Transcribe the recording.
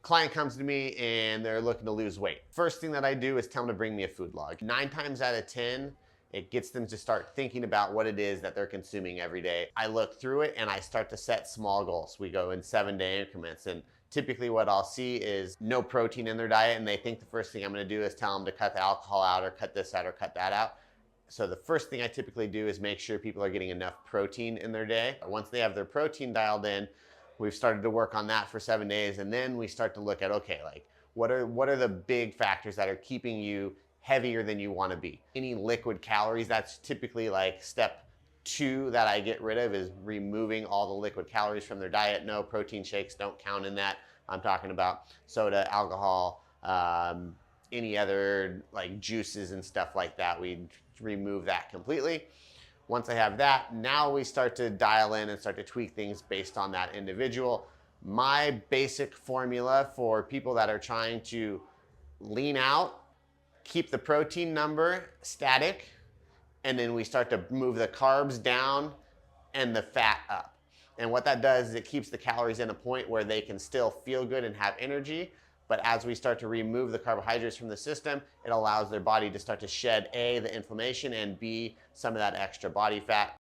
Client comes to me and they're looking to lose weight. First thing that I do is tell them to bring me a food log. 9 times out of 10, it gets them to start thinking about what it is that they're consuming every day. I look through it and I start to set small goals. We go in 7-day increments, and typically what I'll see is no protein in their diet, and they think the first thing I'm gonna do is tell them to cut the alcohol out or cut this out or cut that out. So the first thing I typically do is make sure people are getting enough protein in their day. Once they have their protein dialed in, we've started to work on that for 7 days, and then we start to look at, okay, like what are the big factors that are keeping you heavier than you want to be? Any liquid calories, that's typically like step 2 that I get rid of, is removing all the liquid calories from their diet. No, protein shakes don't count in that. I'm talking about soda, alcohol, any other like juices and stuff like that. We remove that completely. Once I have that, now we start to dial in and start to tweak things based on that individual. My basic formula for people that are trying to lean out: keep the protein number static, and then we start to move the carbs down and the fat up. And what that does is it keeps the calories in a point where they can still feel good and have energy. But as we start to remove the carbohydrates from the system, it allows their body to start to shed A, the inflammation, and B, some of that extra body fat.